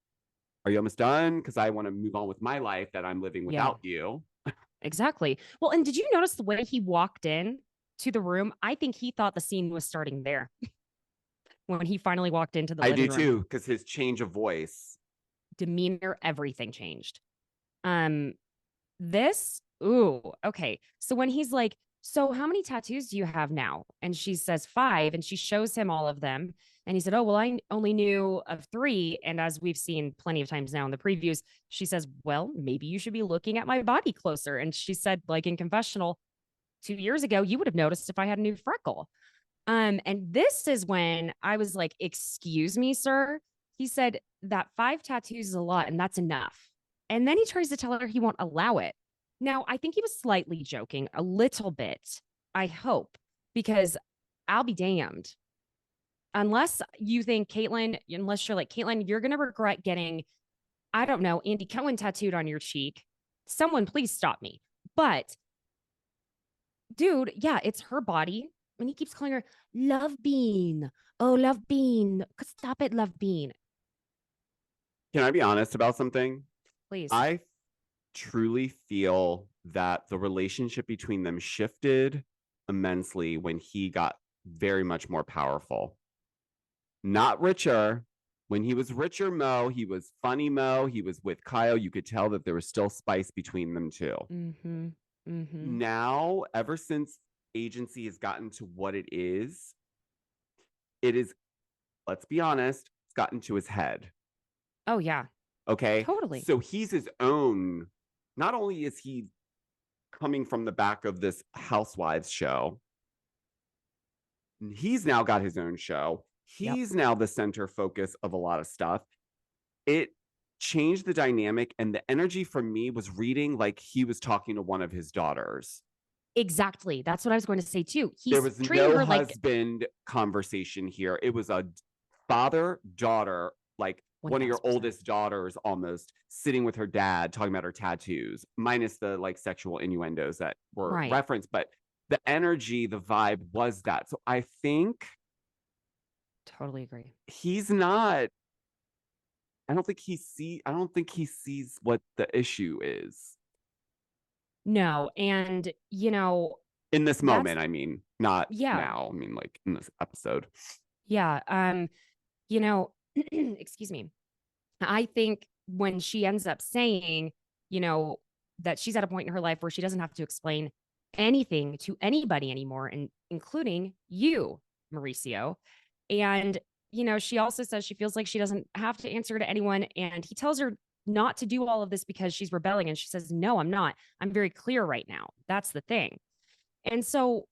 are you almost done, because I want to move on with my life that I'm living Yeah. without you. Exactly. Well, and did you notice the way he walked in to the room? I think he thought the scene was starting there when he finally walked into the I living do room. too, because his change of voice. Demeanor, everything changed. Um, okay. So when he's like, so how many tattoos do you have now? And she says 5, and she shows him all of them. And he said, oh, well, I only knew of 3. And as we've seen plenty of times now in the previews, she says, well, maybe you should be looking at my body closer. And she said, like in confessional, 2 years ago, you would have noticed if I had a new freckle. And this is when I was like, excuse me, sir. He said that 5 tattoos is a lot and that's enough. And then he tries to tell her he won't allow it. Now, I think he was slightly joking a little bit, I hope, because I'll be damned. Unless you think Caitlyn, unless you're like, Caitlyn, you're going to regret getting, I don't know, Andy Cohen tattooed on your cheek. Someone please stop me. But dude, yeah, it's her body. And he keeps calling her Love Bean. Oh, Love Bean. Stop it, Love Bean. Can I be honest about something? Please. I truly feel that the relationship between them shifted immensely when he got very much more powerful. Not richer. When he was richer Mo, he was funny Mo, he was with Kyle. You could tell that there was still spice between them two. Mm-hmm. Mm-hmm. Now, ever since agency has gotten to what it is, let's be honest, it's gotten to his head. Oh, yeah. Okay. Totally. So he's his own. Not only is he coming from the back of this Housewives show, he's now got his own show. Yep. He's now the center focus of a lot of stuff. It changed the dynamic, and the energy for me was reading like he was talking to one of his daughters. Exactly. That's what I was going to say too. There He's was treating no her like husband conversation here. It was a father daughter, like one of your 1000%. oldest daughters almost sitting with her dad talking about her tattoos, minus the like sexual innuendos that were Right. referenced. But the energy, the vibe was that. So I think Totally agree. he's not, I don't think he sees what the issue is. No. And, In this that's, moment, I mean, not yeah. now. I mean, like in this episode. Yeah. You know, excuse me. I think when she ends up saying, you know, that she's at a point in her life where she doesn't have to explain anything to anybody anymore, and including you, Mauricio. And, she also says she feels like she doesn't have to answer to anyone. And he tells her not to do all of this because she's rebelling. And she says, no, I'm not. I'm very clear right now. That's the thing. And so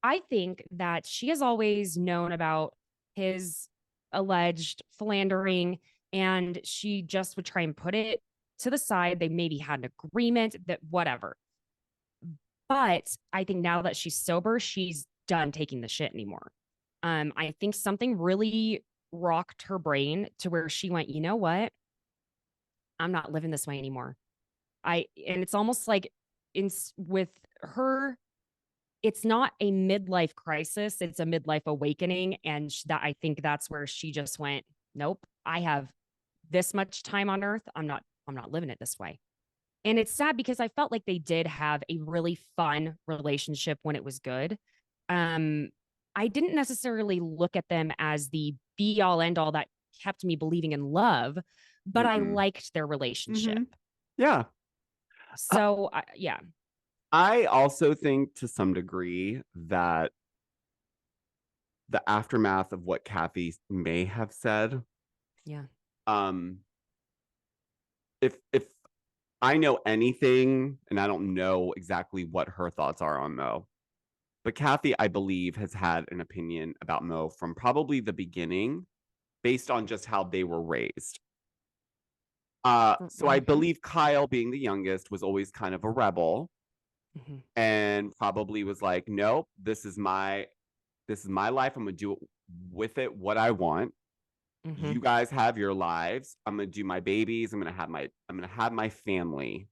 I think that she has always known about his alleged philandering, and she just would try and put it to the side. They maybe had an agreement that whatever. But I think now that she's sober, she's done taking the shit anymore. I think something really rocked her brain to where she went, you know what? I'm not living this way anymore. And it's almost like with her, it's not a midlife crisis, it's a midlife awakening. And that, I think that's where she just went, nope, I have this much time on earth. I'm not living it this way. And it's sad because I felt like they did have a really fun relationship when it was good. Um, I didn't necessarily look at them as the be all end all that kept me believing in love, but I Mm-mm. liked their relationship. Mm-hmm. Yeah. Uh, So, yeah, I also think to some degree that the aftermath of what Kathy may have said, yeah, um, if I know anything, and I don't know exactly what her thoughts are on Mo, but Kathy, I believe, has had an opinion about Mo from probably the beginning, based on just how they were raised. So I mm-hmm, believe Kyle, being the youngest, was always kind of a rebel mm-hmm, and probably was like, nope, this is my life. I'm gonna do with it what I want. mm-hmm, You guys have your lives. I'm gonna do my babies. I'm gonna have my family.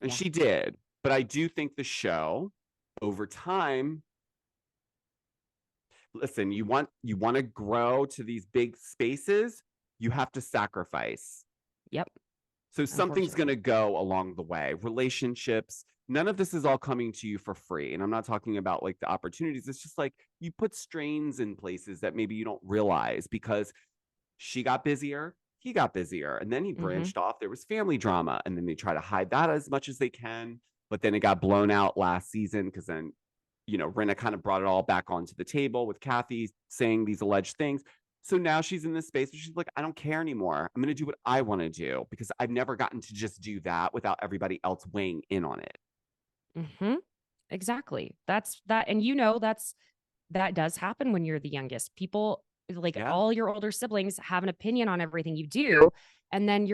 And yeah, she did. But I do think the show over time, listen, you want to grow to these big spaces, you have to sacrifice. yep, So something's going unfortunately, to go along the way. Relationships, none of this is all coming to you for free. And I'm not talking about like the opportunities. It's just like you put strains in places that maybe you don't realize because she got busier, he got busier, and then he mm-hmm, branched off. There was family drama, and then they try to hide that as much as they can. But then it got blown out last season because then, Rinna kind of brought it all back onto the table with Kathy saying these alleged things. So now she's in this space where she's like, I don't care anymore. I'm going to do what I want to do because I've never gotten to just do that without everybody else weighing in on it. mm-hmm, exactly. That's that, and that does happen when you're the youngest. People, like Yeah. all your older siblings, have an opinion on everything you do. And then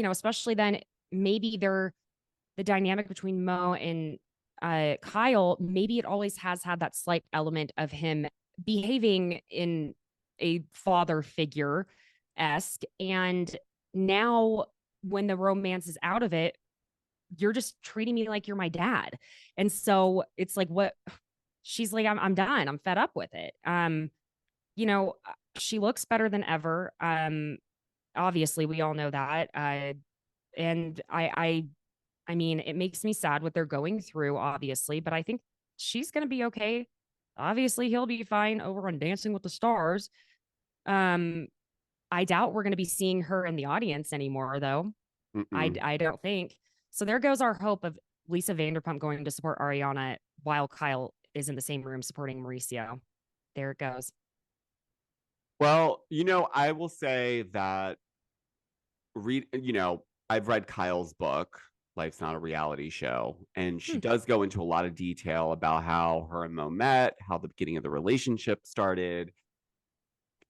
especially then maybe the dynamic between Mo and Kyle, maybe it always has had that slight element of him behaving in a father figure esque. And now when the romance is out of it, you're just treating me like you're my dad. And so it's like, what she's like, I'm done. I'm fed up with it. You know, she looks better than ever. Obviously we all know that. And I mean, it makes me sad what they're going through, obviously, but I think she's gonna be okay. Obviously, he'll be fine over on Dancing with the Stars. Um, I doubt we're gonna be seeing her in the audience anymore, though. Mm-mm. I don't think. So there goes our hope of Lisa Vanderpump going to support Ariana while Kyle is in the same room supporting Mauricio. There it goes. Well, I will say that I've read Kyle's book, Life's Not a Reality Show, and she Hmm. does go into a lot of detail about how her and Mo met, how the beginning of the relationship started.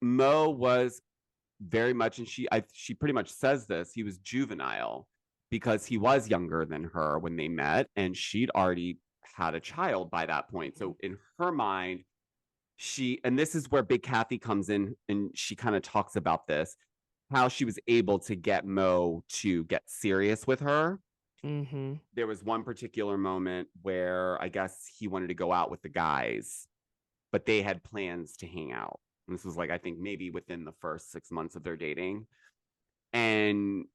Mo was very much, and she pretty much says this, he was juvenile because he was younger than her when they met, and she'd already had a child by that point. So in her mind, and this is where Big Kathy comes in, and she kind of talks about this, how she was able to get Mo to get serious with her. Mm-hmm. There was one particular moment where I guess he wanted to go out with the guys, but they had plans to hang out. And this was like, I think maybe within the first 6 months of their dating. And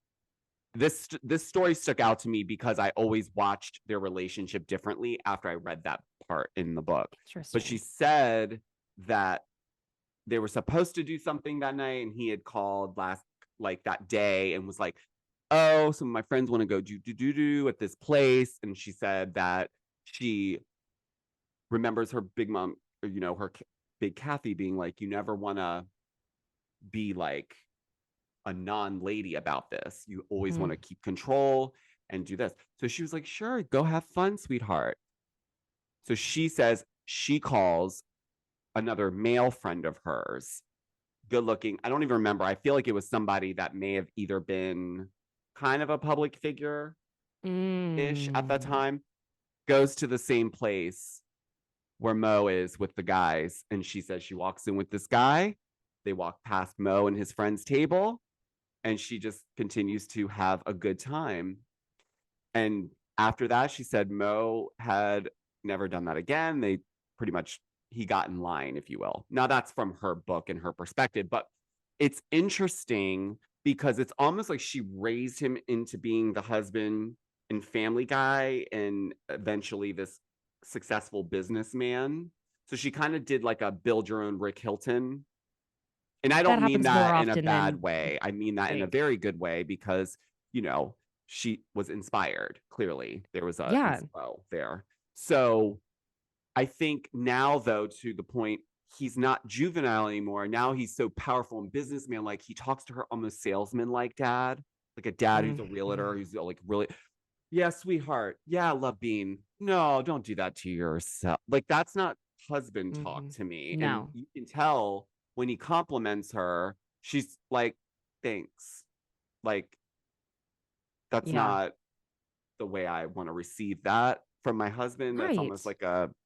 this story stuck out to me because I always watched their relationship differently after I read that part in the book. Interesting. But she said that they were supposed to do something that night, and he had called that day and was like, oh, some of my friends want to go do at this place. And she said that she remembers her big mom, her big Kathy being like, you never want to be like a non-lady about this. You always want to keep control and do this. So she was like, sure, go have fun, sweetheart. So she says she calls another male friend of hers, good looking. I don't even remember. I feel like it was somebody that may have either been kind of a public figure ish at that time, goes to the same place where Mo is with the guys. And she says she walks in with this guy. They walk past Mo and his friend's table, and she just continues to have a good time. And after that, she said Mo had never done that again. They pretty much, he got in line, if you will. Now that's from her book and her perspective, but it's interesting because it's almost like she raised him into being the husband and family guy and eventually this successful businessman. So she kind of did like a build your own Rick Hilton. And I don't mean that in a bad way. I mean that in a very good way because, she was inspired. Clearly, there was a inspo there. So I think now, though, to the point, he's not juvenile anymore. Now he's so powerful and businessman. Like he talks to her almost salesman like dad, like a dad who's a realtor, who's like really, yeah, sweetheart. Yeah, I love being. No, don't do that to yourself. Like that's not husband talk to me. No. And you can tell when he compliments her, she's like, thanks. Like, that's not the way I want to receive that from my husband. That's almost like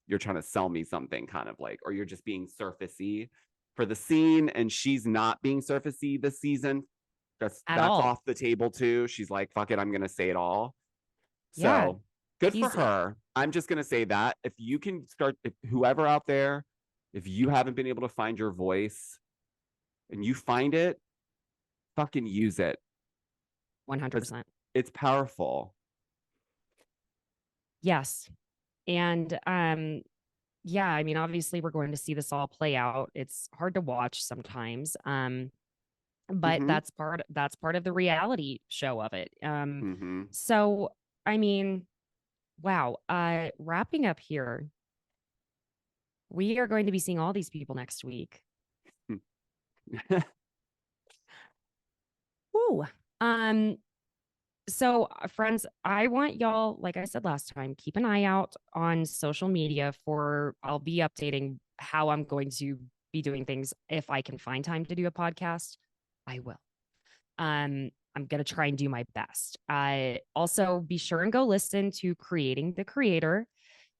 you're trying to sell me something kind of like, or you're just being surfacey for the scene. And she's not being surfacey this season. That's off the table too. She's like, fuck it, I'm going to say it all. So good for her. I'm just going to say that if you can start, whoever out there, if you haven't been able to find your voice and you find it, fucking use it. 100%. It's powerful. Yes. And yeah, I mean, obviously we're going to see this all play out. It's hard to watch sometimes. But that's part of the reality show of it. So I mean, wow. Wrapping up here, we are going to be seeing all these people next week. Woo. So friends, I want y'all, like I said last time, keep an eye out on social media I'll be updating how I'm going to be doing things. If I can find time to do a podcast, I will. I'm going to try and do my best. Also be sure and go listen to Creating the Creator,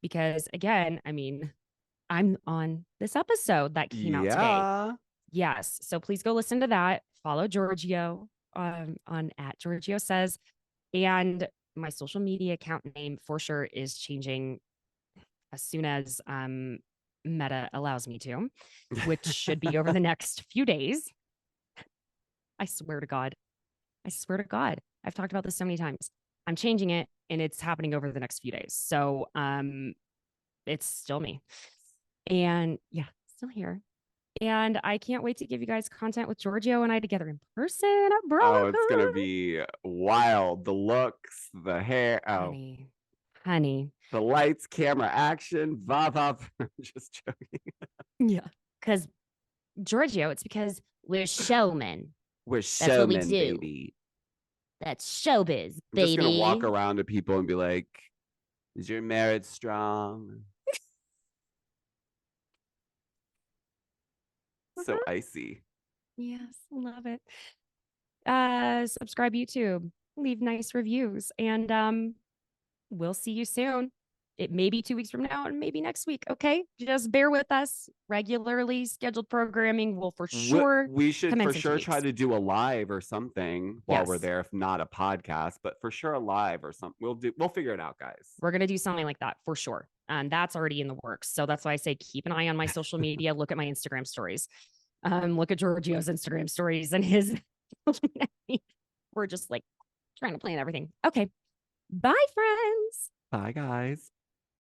because again, I mean, I'm on this episode that came out today. Yes. So please go listen to that. Follow Georgio on @GeorgioSays. And my social media account name for sure is changing as soon as Meta allows me to, which should be over the next few days. I swear to God. I've talked about this so many times. I'm changing it and it's happening over the next few days. So it's still me. And yeah, still here. And I can't wait to give you guys content with Georgio and I together in person. Oh, it's going to be wild. The looks, the hair. Oh, honey. The lights, camera, action. Va. Just joking. Yeah. Because Georgio, it's because we're showmen. We're showmen, baby. That's showbiz, baby. I'm just going to walk around to people and be like, is your marriage strong? So icy. Yes, love it. Subscribe YouTube, leave nice reviews, and we'll see you soon. it may be 2 weeks from now and maybe next week. Okay. Just bear with us. Regularly scheduled programming will for sure We should for commence in 2 sure try weeks. to do a live or something while we're Yes. there, if not a podcast, but for sure a live or something. We'll figure it out, guys. We're going to do something like that for sure. That's already in the works. So that's why I say keep an eye on my social media. Look at my Instagram stories. Look at Georgio's Instagram stories and his. We're just like trying to plan everything. Okay. Bye, friends. Bye, guys.